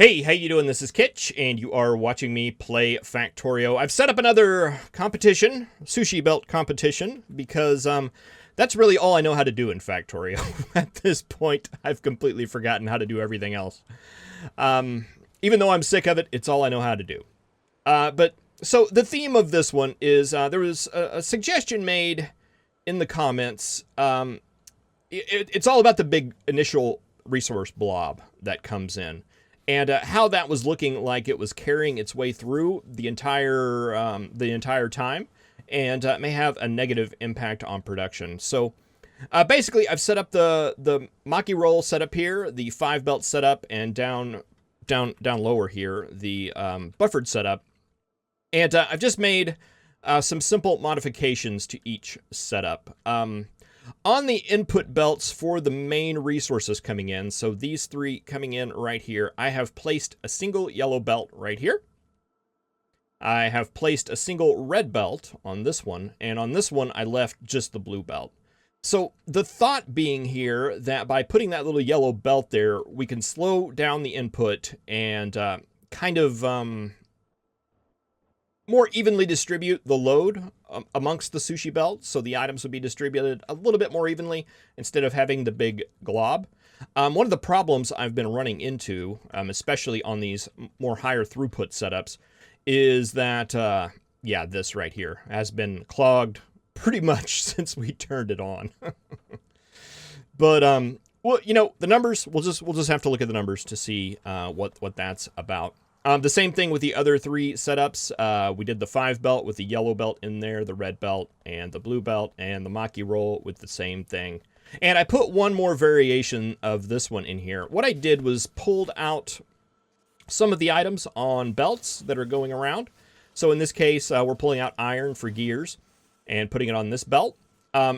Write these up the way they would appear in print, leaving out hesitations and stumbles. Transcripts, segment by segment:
Hey, how you doing? This is Kitch, and you are watching me play Factorio. I've set up another competition, sushi belt competition, because that's really all I know how to do in Factorio. At this point, I've completely forgotten how to do everything else. Even though I'm sick of it, it's all I know how to do. So the theme of this one is there was a suggestion made in the comments. It's all about the big initial resource blob that comes in. And how that was looking like it was carrying its way through the entire time, and may have a negative impact on production. So basically, I've set up the maki roll setup here, the 5 belt setup, and down lower here the buffered setup, and I've just made some simple modifications to each setup. On the input belts for the main resources coming in, so these three coming in right here, I have placed a single yellow belt right here. I have placed a single red belt on this one, and on this one I left just the blue belt. So the thought being here that by putting that little yellow belt there, we can slow down the input and kind of more evenly distribute the load amongst the sushi belt, so the items would be distributed a little bit more evenly instead of having the big glob. One of the problems I've been running into, especially on these more higher throughput setups, is that, this right here has been clogged pretty much since we turned it on. But, well, you know, the numbers, we'll just have to look at the numbers to see what that's about. The same thing with the other three setups. We did the 5 belt with the yellow belt in there, the red belt, and the blue belt, and the maki roll with the same thing. And I put one more variation of this one in here. What I did was pulled out some of the items on belts that are going around. So in this case, we're pulling out iron for gears and putting it on this belt.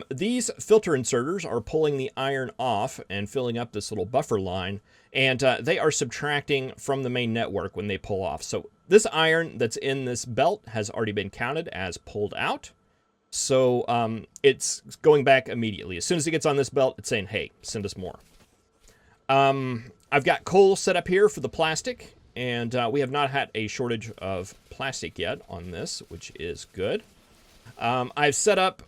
These filter inserters are pulling the iron off and filling up this little buffer line, and they are subtracting from the main network when they pull off. So this iron that's in this belt has already been counted as pulled out. So it's going back immediately. As soon as it gets on this belt, it's saying, hey, send us more. I've got coal set up here for the plastic, and we have not had a shortage of plastic yet on this, which is good. I've set up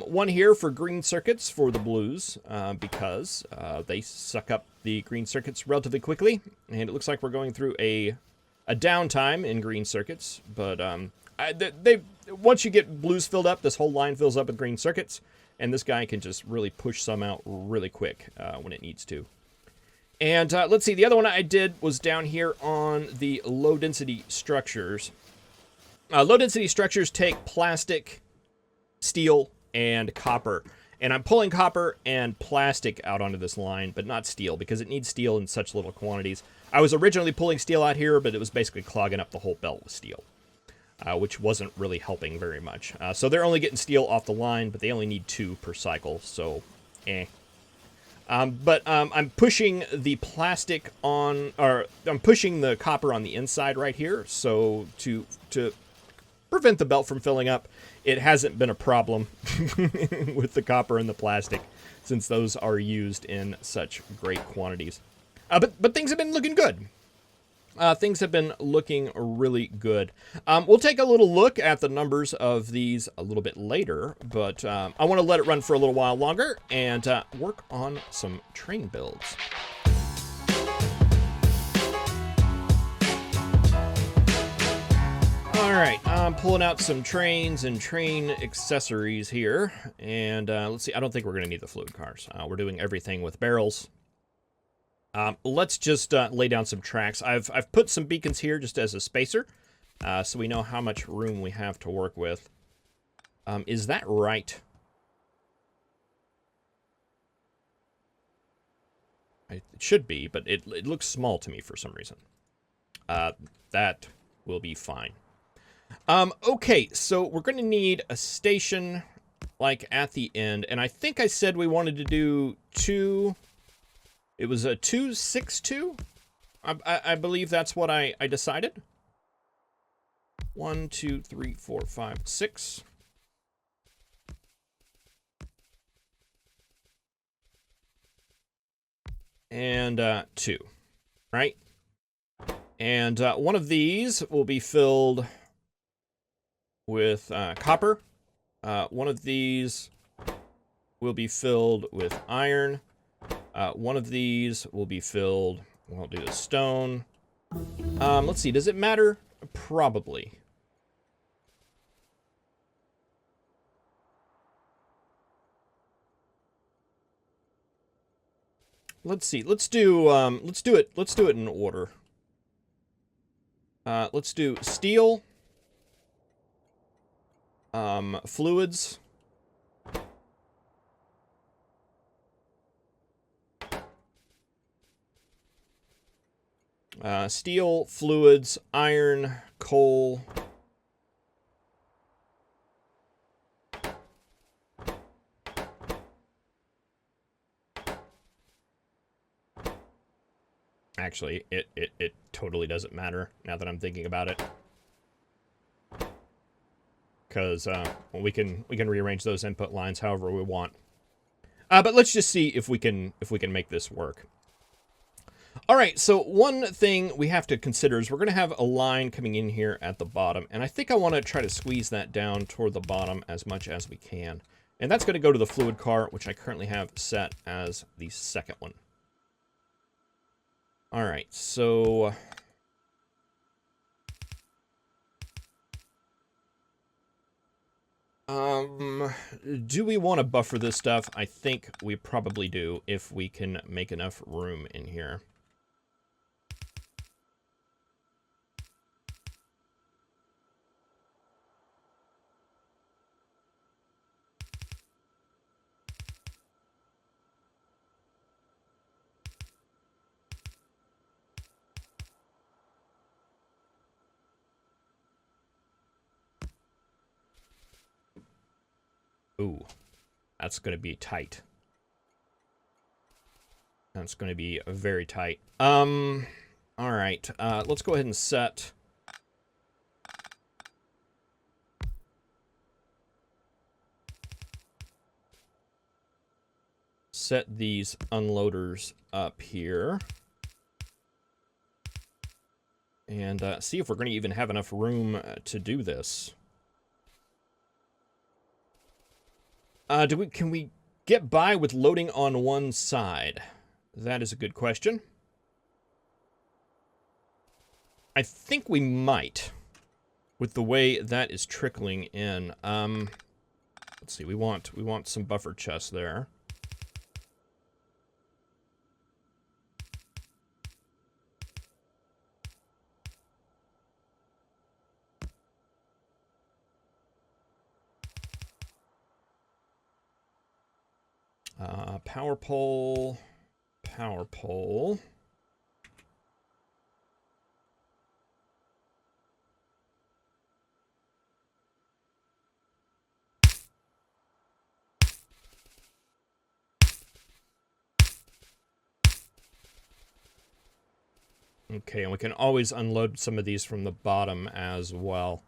one here for green circuits for the blues because they suck up the green circuits relatively quickly, and it looks like we're going through a downtime in green circuits. But once you get blues filled up, this whole line fills up with green circuits, and this guy can just really push some out really quick when it needs to. And let's see, the other one I did was down here on the low-density structures. Low-density structures take plastic, steel, and copper. And I'm pulling copper and plastic out onto this line, but not steel, because it needs steel in such little quantities. I was originally pulling steel out here, but it was basically clogging up the whole belt with steel, which wasn't really helping very much. So they're only getting steel off the line, but they only need 2 per cycle, so I'm pushing the plastic on, or I'm pushing the copper on the inside right here, so to prevent the belt from filling up. It hasn't been a problem with the copper and the plastic, since those are used in such great quantities. But things have been looking good. Things have been looking really good. We'll take a little look at the numbers of these a little bit later, but I want to let it run for a little while longer and work on some train builds. Alright, I'm pulling out some trains and train accessories here, and let's see, I don't think we're going to need the fluid cars. We're doing everything with barrels. Let's just lay down some tracks. I've put some beacons here just as a spacer, so we know how much room we have to work with. Is that right? It should be, but it looks small to me for some reason. That will be fine. Okay, so we're going to need a station, like, at the end, and I think I said we wanted to do 2... It was a 262? I believe that's what I decided. 1, 2, 3, 4, 5, 6. And 2, right? And one of these will be filled with copper. One of these will be filled with iron. One of these will be filled, we'll do a stone. Let's see, does it matter? Probably. Let's see, let's do it in order. Let's do steel, fluids, steel, fluids, iron, coal. Actually, it totally doesn't matter now that I'm thinking about it. Because we can rearrange those input lines however we want. But let's just see if we can make this work. All right, so one thing we have to consider is we're going to have a line coming in here at the bottom, and I think I want to try to squeeze that down toward the bottom as much as we can. And that's going to go to the fluid car, which I currently have set as the second one. All right, so do we want to buffer this stuff? I think we probably do if we can make enough room in here. Ooh, that's going to be tight. That's going to be very tight. All right, let's go ahead and set these unloaders up here. And see if we're going to even have enough room to do this. Can we get by with loading on one side? That is a good question. I think we might, with the way that is trickling in. Let's see. We want some buffer chests there. Power pole, power pole. Okay, and we can always unload some of these from the bottom as well.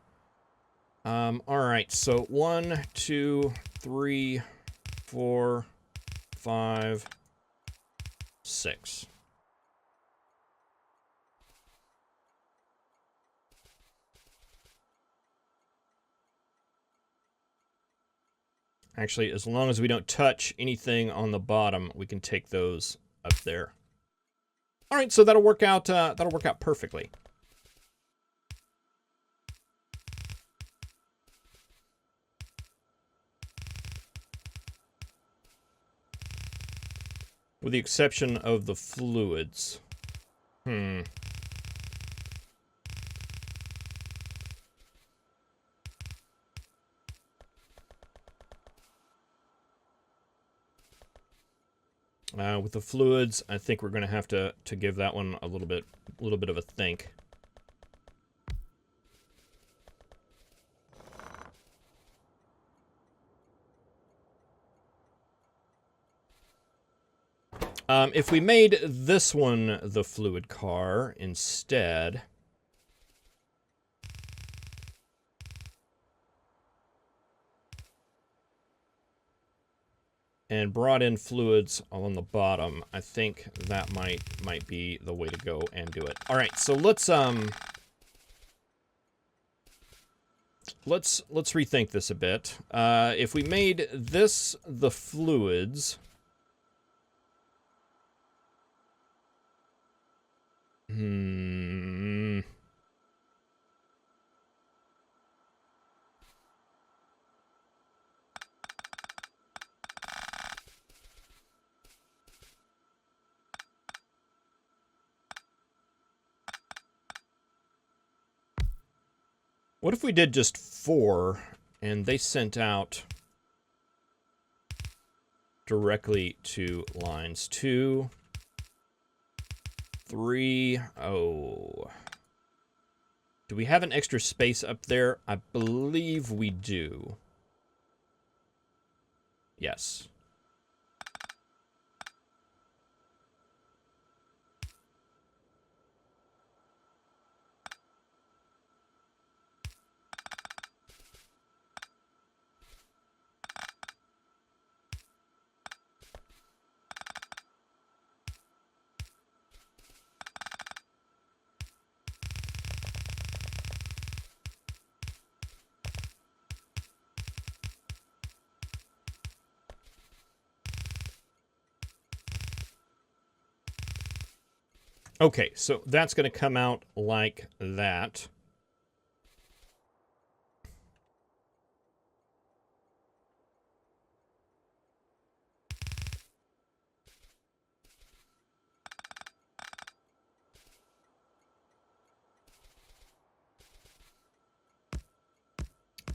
All right, so 1, 2, 3, 4, 5, 6. Actually, as long as we don't touch anything on the bottom, we can take those up there. All right, so that'll work out perfectly. With the exception of the fluids. With the fluids, I think we're going to have to give that one a little bit of a think. If we made this one the fluid car instead, and brought in fluids on the bottom. I think that might be the way to go and do it. All right, so let's rethink this a bit. If we made this the fluids, what if we did just 4 and they sent out directly to lines 2, 3, oh. Do we have an extra space up there? I believe we do. Yes. Okay, so that's going to come out like that.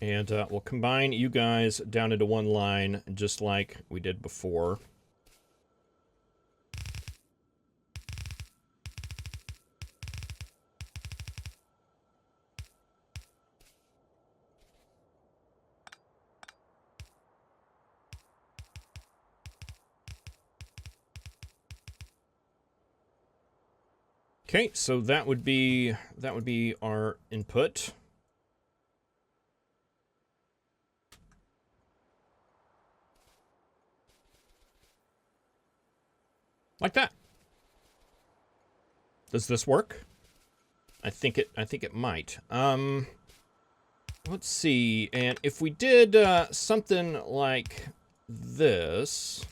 And we'll combine you guys down into one line, just like we did before. Okay, so that would be our input. Like that. Does this work? I think it might. Let's see. And if we did something like this,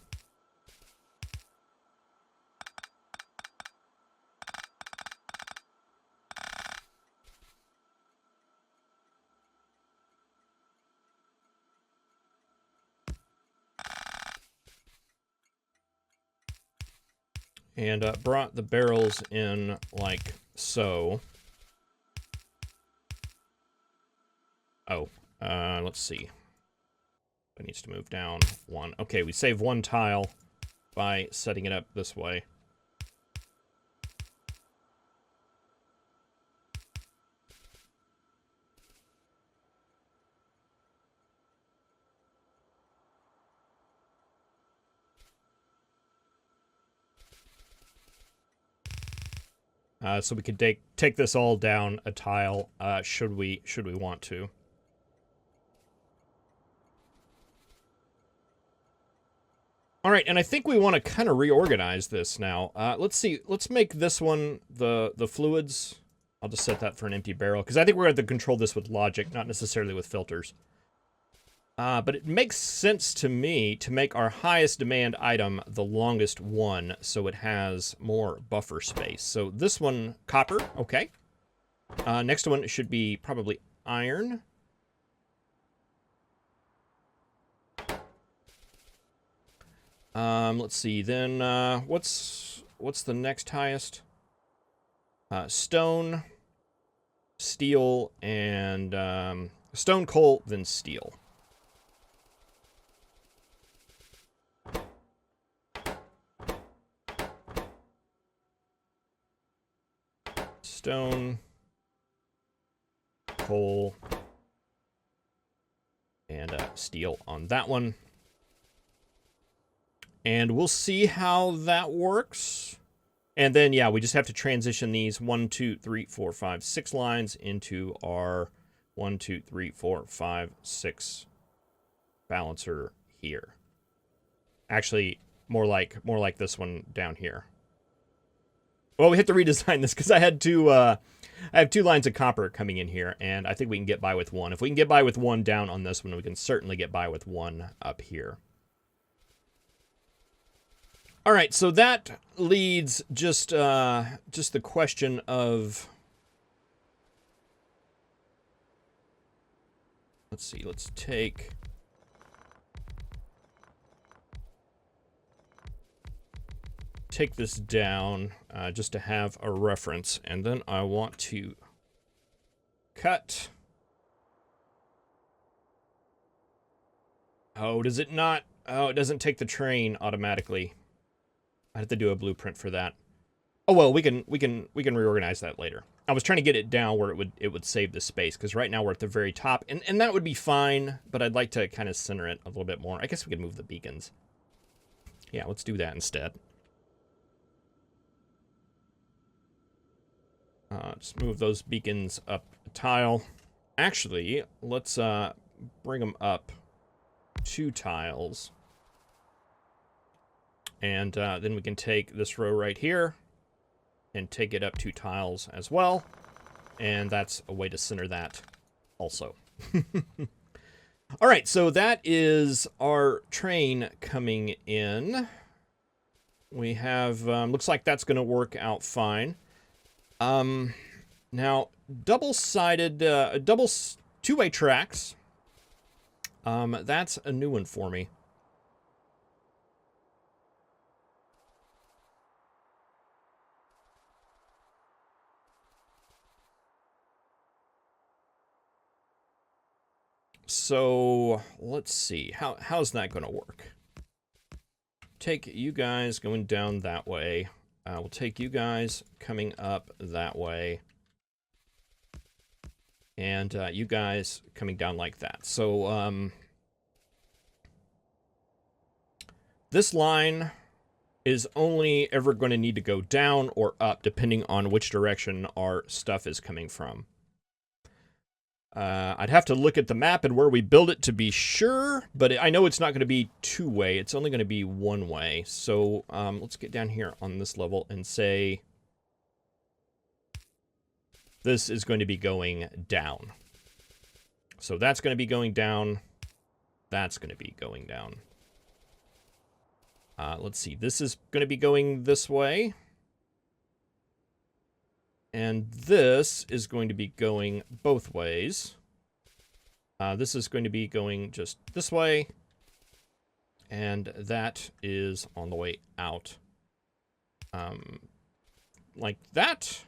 and brought the barrels in like so. Oh, let's see. It needs to move down 1. Okay, we save 1 tile by setting it up this way. So we could take this all down a tile, should we want to. All right, and I think we want to kind of reorganize this now. Let's see. Let's make this one the fluids. I'll just set that for an empty barrel, because I think we're going to have to control this with logic, not necessarily with filters. But it makes sense to me to make our highest demand item the longest one, so it has more buffer space. So this one, copper, okay. Next one should be probably iron. Let's see, then what's the next highest? Stone, steel, and stone, coal, then steel. Stone, coal, and steel on that one. And we'll see how that works. And then, yeah, we just have to transition these 1, 2, 3, 4, 5, 6 lines into our 1, 2, 3, 4, 5, 6 balancer here. Actually, more like this one down here. Well, we have to redesign this because I have 2 lines of copper coming in here, and I think we can get by with one. If we can get by with one down on this one, we can certainly get by with one up here. All right, so that leads just the question of, let's see, let's take this down just to have a reference, and then I want to cut. Oh, does it not? Oh, it doesn't take the train automatically. I have to do a blueprint for that. Oh well, we can reorganize that later. I was trying to get it down where it would save the space, because right now we're at the very top, and that would be fine, but I'd like to kind of center it a little bit more. I guess we could move the beacons. Yeah, let's do that instead. Just move those beacons up a tile. Actually, let's bring them up 2 tiles. And then we can take this row right here and take it up 2 tiles as well. And that's a way to center that also. All right, so that is our train coming in. We have, looks like that's going to work out fine. Now, double-sided, 2-way tracks. That's a new one for me. So, let's see. How's that going to work? Take you guys going down that way. We'll take you guys coming up that way. And you guys coming down like that. So, this line is only ever going to need to go down or up, depending on which direction our stuff is coming from. I'd have to look at the map and where we build it to be sure, but I know it's not going to be 2-way. It's only going to be 1-way. So let's get down here on this level and say this is going to be going down. So that's going to be going down. That's going to be going down. Let's see. This is going to be going this way. And this is going to be going both ways. This is going to be going just this way. And that is on the way out. Like that.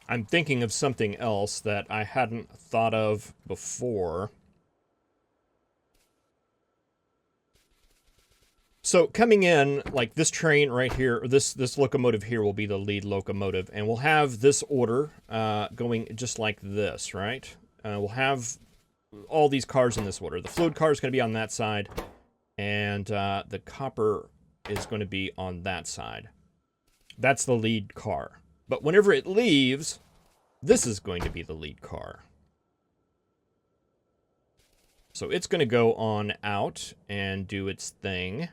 I'm thinking of something else that I hadn't thought of before. So coming in, like this train right here, or this locomotive here will be the lead locomotive, and we'll have this order going just like this, right? We'll have all these cars in this order. The fluid car is going to be on that side, and the copper is going to be on that side. That's the lead car. But whenever it leaves, this is going to be the lead car. So it's going to go on out and do its thing.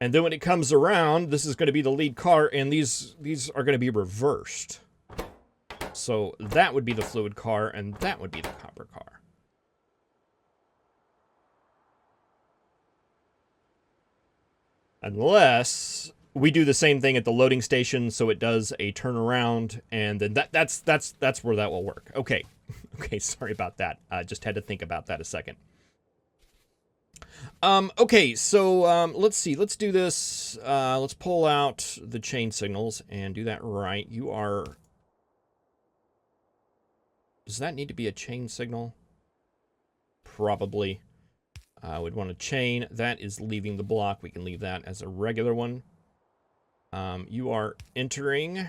And then when it comes around, this is going to be the lead car, and these are going to be reversed. So that would be the fluid car, and that would be the copper car. Unless we do the same thing at the loading station, so it does a turnaround, and then that's where that will work. Okay, okay, sorry about that. I just had to think about that a second. Okay, so let's see. Let's do this. Let's pull out the chain signals and do that right. You are. Does that need to be a chain signal? Probably. We'd want to chain. That is leaving the block. We can leave that as a regular one. You are entering.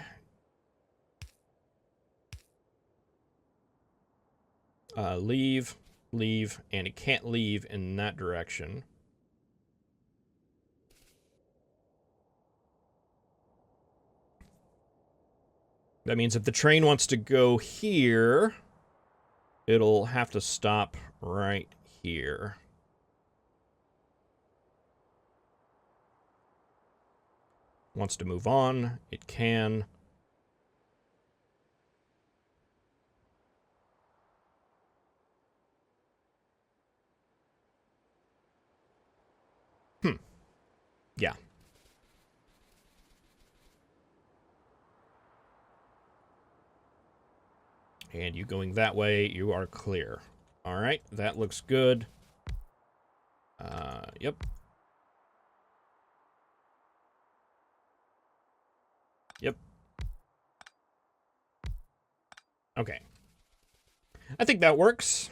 Leave, leave, and it can't leave in that direction. That means if the train wants to go here, it'll have to stop right here. Wants to move on, it can. Yeah. And you going that way, you are clear. All right, that looks good. Yep. Yep. Okay. I think that works.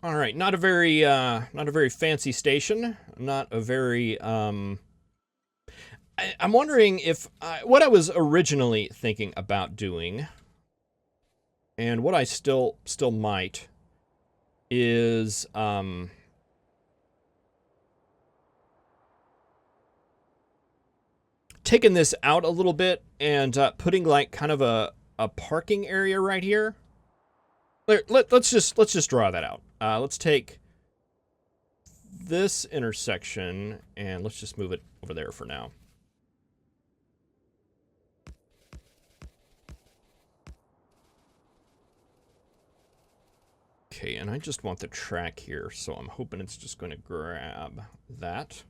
All right, not a very fancy station. Not a very, I'm wondering if, what I was originally thinking about doing, and what I still might, is, taking this out a little bit and putting like kind of a parking area right here. Let's just draw that out. Let's take this intersection and let's just move it over there for now. Okay, and I just want the track here, so I'm hoping it's just going to grab that.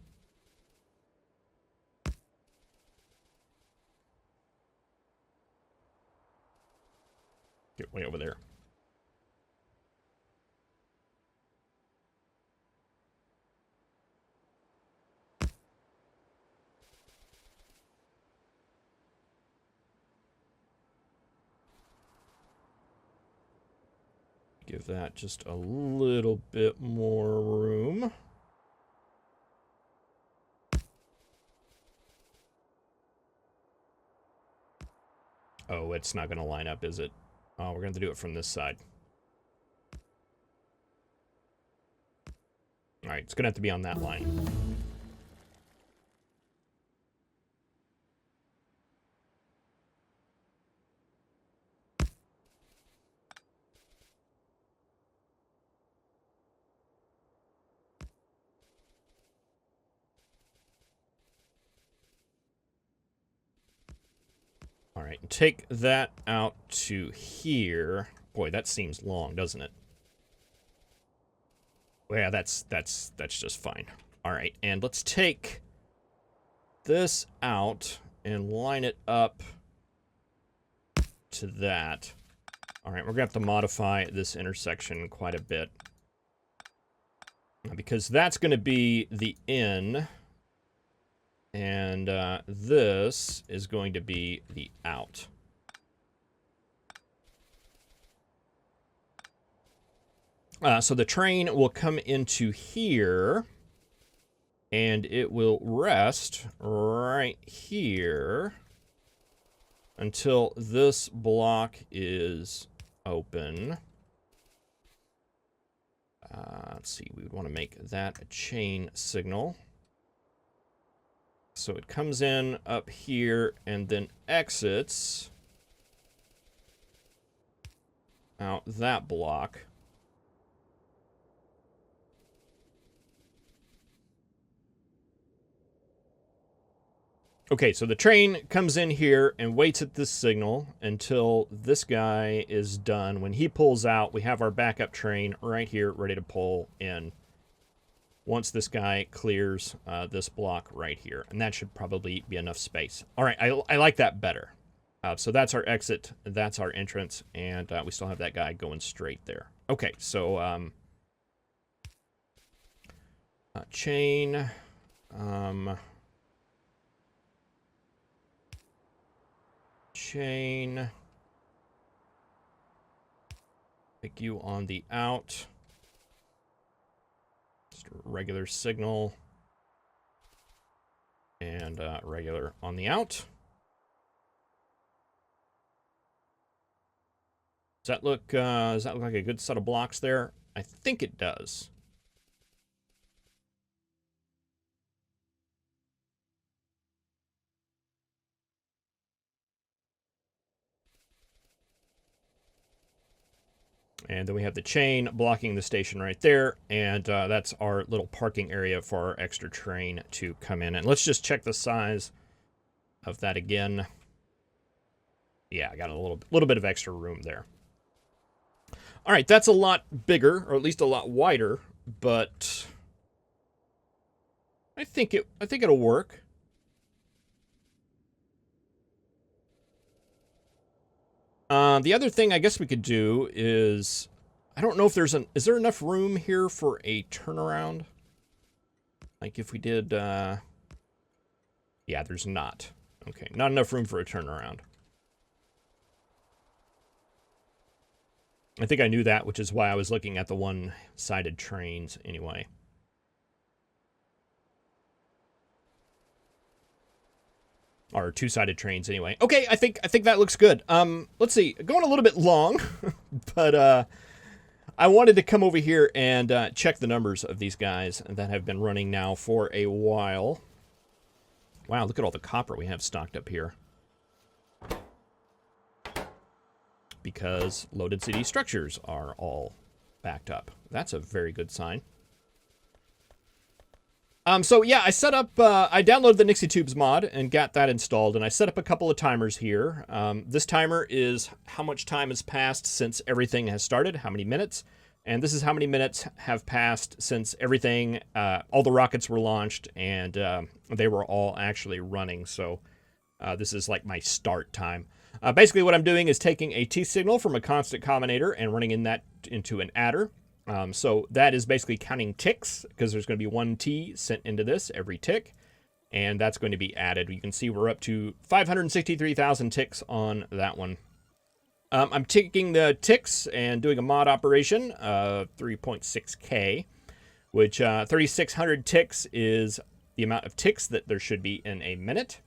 Get way over there. Give that just a little bit more room. Oh, it's not going to line up, is it? Oh, we're going to do it from this side. All right, it's going to have to be on that line. All right, take that out to here. Boy, that seems long, doesn't it? Well, yeah, that's just fine. All right, and let's take this out and line it up to that. All right, we're gonna have to modify this intersection quite a bit because that's gonna be the in, and this is going to be the out. So the train will come into here, and it will rest right here until this block is open. Let's see, we would want to make that a chain signal. So it comes in up here and then exits out that block. Okay, so the train comes in here and waits at this signal until this guy is done. When he pulls out, we have our backup train right here ready to pull in once this guy clears this block right here. And that should probably be enough space. All right, I like that better. So that's our exit, that's our entrance, and we still have that guy going straight there. Okay, so chain... chain, pick you on the out, just a regular signal, and regular on the out. Does that look like a good set of blocks there? I think it does. And then we have the chain blocking the station right there, and that's our little parking area for our extra train to come in. And let's just check the size of that again. Yeah, I got a little bit of extra room there. All right, that's a lot bigger, or at least a lot wider, but I think it'll work. The other thing I guess we could do is, I don't know if is there enough room here for a turnaround? Like if we did, yeah, there's not. Okay, not enough room for a turnaround. I think I knew that, which is why I was looking at the one-sided trains anyway. Or two-sided trains anyway. Okay, I think that looks good. Let's see, going a little bit long, but I wanted to come over here and check the numbers of these guys that have been running now for a while. Wow, look at all the copper we have stocked up here. Because loaded city structures are all backed up. That's a very good sign. So yeah, I set up, I downloaded the Nixie Tubes mod and got that installed, and I set up a couple of timers here. This timer is how much time has passed since everything has started, how many minutes, and this is how many minutes have passed since everything, all the rockets were launched, and they were all actually running, so this is like my start time. Basically what I'm doing is taking a T signal from a constant combinator and running that into an adder. So that is basically counting ticks, because there's going to be 1 T sent into this every tick, and that's going to be added. You can see we're up to 563,000 ticks on that one. I'm taking the ticks and doing a mod operation of 3.6K, which 3,600 ticks is the amount of ticks that there should be in a minute.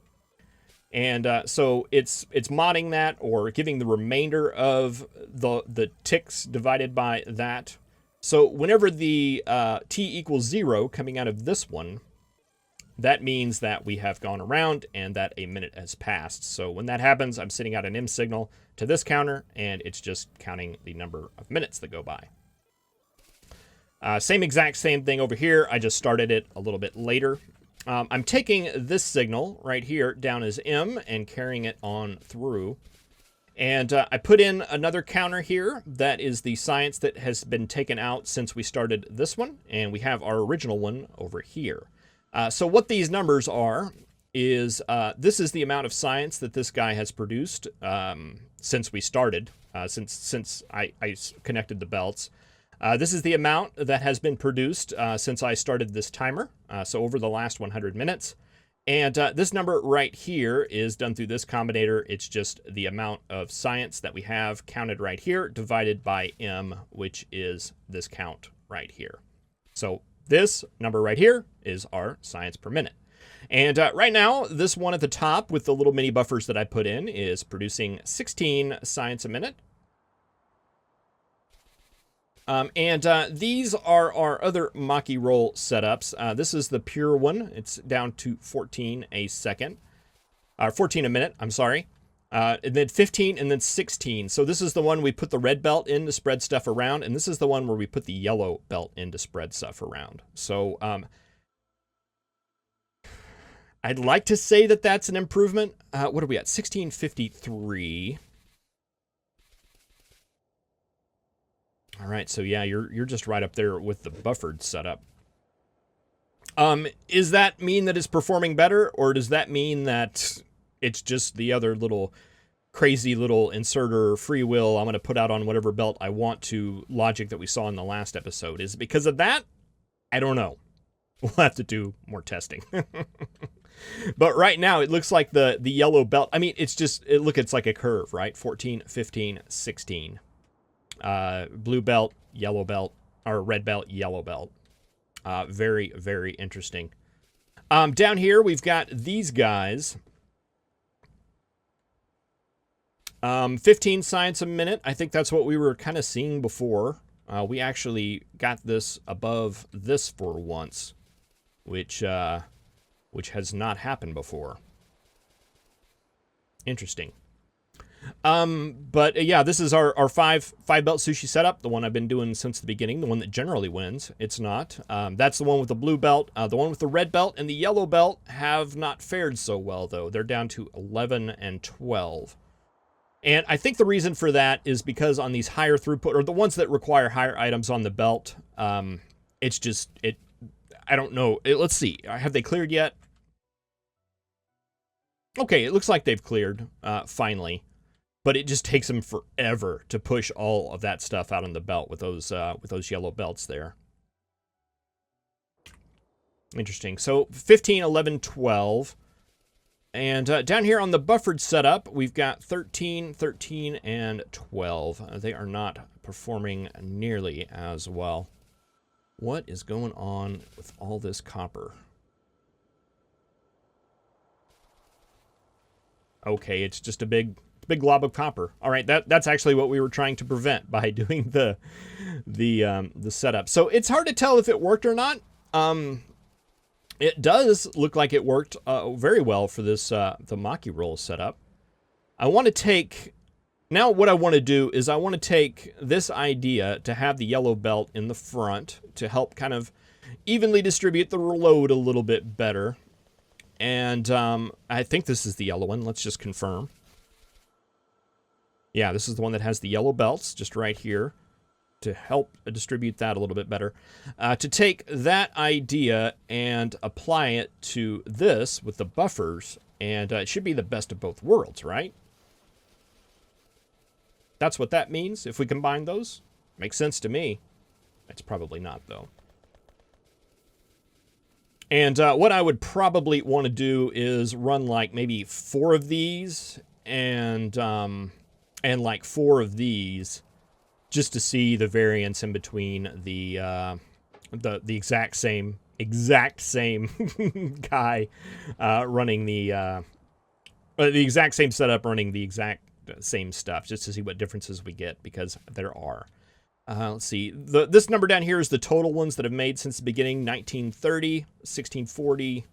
And so it's modding that, or giving the remainder of the ticks divided by that. So whenever the T equals 0 coming out of this one, that means that we have gone around and that a minute has passed. So when that happens, I'm sending out an M signal to this counter, and it's just counting the number of minutes that go by. Same thing over here. I just started it a little bit later. I'm taking this signal right here down as M and carrying it on through. And I put in another counter here that is the science that has been taken out since we started this one. And we have our original one over here. So what these numbers are is this is the amount of science that this guy has produced since we started, since I connected the belts. This is the amount that has been produced since I started this timer, so over the last 100 minutes. And this number right here is done through this combinator. It's just the amount of science that we have counted right here divided by M, which is this count right here. So this number right here is our science per minute. And right now, this one at the top with the little mini buffers that I put in is producing 16 science a minute. These are our other Maki roll setups. This is the pure one. It's down to 14 a second. 14 a minute, I'm sorry. And then 15 and then 16. So this is the one we put the red belt in to spread stuff around. And this is the one where we put the yellow belt in to spread stuff around. So I'd like to say that that's an improvement. What are we at? 1653. All right, so yeah, you're just right up there with the buffered setup. Does that mean that it's performing better, or does that mean that it's just the other little crazy little inserter free will I'm going to put out on whatever belt I want to logic that we saw in the last episode? Is it because of that? I don't know. We'll have to do more testing. But right now, it looks like the yellow belt. I mean, it's like a curve, right? 14, 15, 16. Blue belt, yellow belt, or red belt, yellow belt. Very, very interesting. Down here, we've got these guys. 15 science a minute. I think that's what we were kind of seeing before. We actually got this above this for once, which has not happened before. Interesting. But yeah, this is our five belt sushi setup, the one I've been doing since the beginning, the one that generally wins. It's not. That's the one with the blue belt. The one with the red belt and the yellow belt have not fared so well, though. They're down to 11 and 12. And I think the reason for that is because on these higher throughput, or the ones that require higher items on the belt, it's just, I don't know. Let's see. Have they cleared yet? Okay, it looks like they've cleared, finally. But it just takes them forever to push all of that stuff out on the belt with those yellow belts there. Interesting. So 15, 11, 12. And down here on the buffered setup, we've got 13, 13, and 12. They are not performing nearly as well. What is going on with all this copper? Okay, it's just a big glob of copper. All right, that's actually what we were trying to prevent by doing the setup. So it's hard to tell if it worked or not. It does look like it worked very well for this the maki roll setup. I want to take, now what I want to do is I want to take this idea to have the yellow belt in the front to help kind of evenly distribute the load a little bit better. And I think this is the yellow one. Let's just confirm. Yeah, this is the one that has the yellow belts just right here to help distribute that a little bit better. To take that idea and apply it to this with the buffers, and it should be the best of both worlds, right? That's what that means if we combine those. Makes sense to me. It's probably not, though. And what I would probably want to do is run like maybe 4 of these and like 4 of these, just to see the variance in between the exact same guy running the exact same setup, running the exact same stuff, just to see what differences we get, because there are. Let's see. This number down here is the total ones that have made since the beginning: 1930, 1640,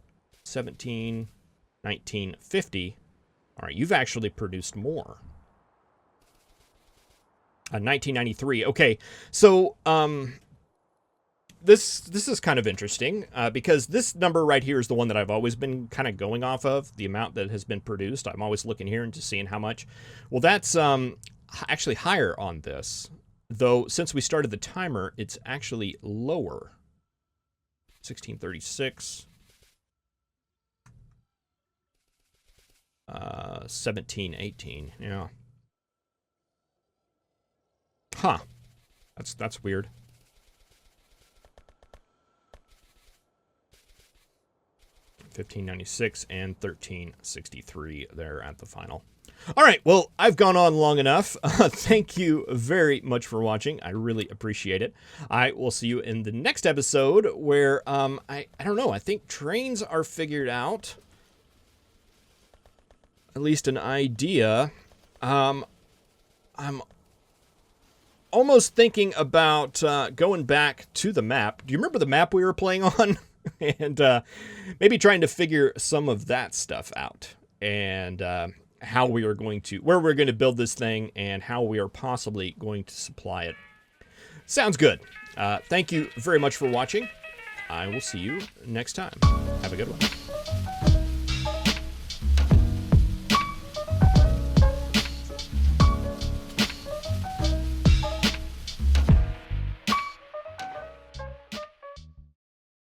17, 1950. All right, you've actually produced more. 1993. Okay, so this is kind of interesting because this number right here is the one that I've always been kind of going off of, the amount that has been produced. I'm always looking here and just seeing how much. Well, that's actually higher on this, though. Since we started the timer, it's actually lower. 1636. 1718. Yeah. Huh. That's weird. $15.96 and $13.63 there at the final. All right, well, I've gone on long enough. Thank you very much for watching. I really appreciate it. I will see you in the next episode where, I don't know, I think trains are figured out. At least an idea. I'm almost thinking about going back to the map. Do you remember the map we were playing on? And maybe trying to figure some of that stuff out. And how we are going to, where we're going to build this thing, and how we are possibly going to supply it. Sounds good. Thank you very much for watching. I will see you next time. Have a good one.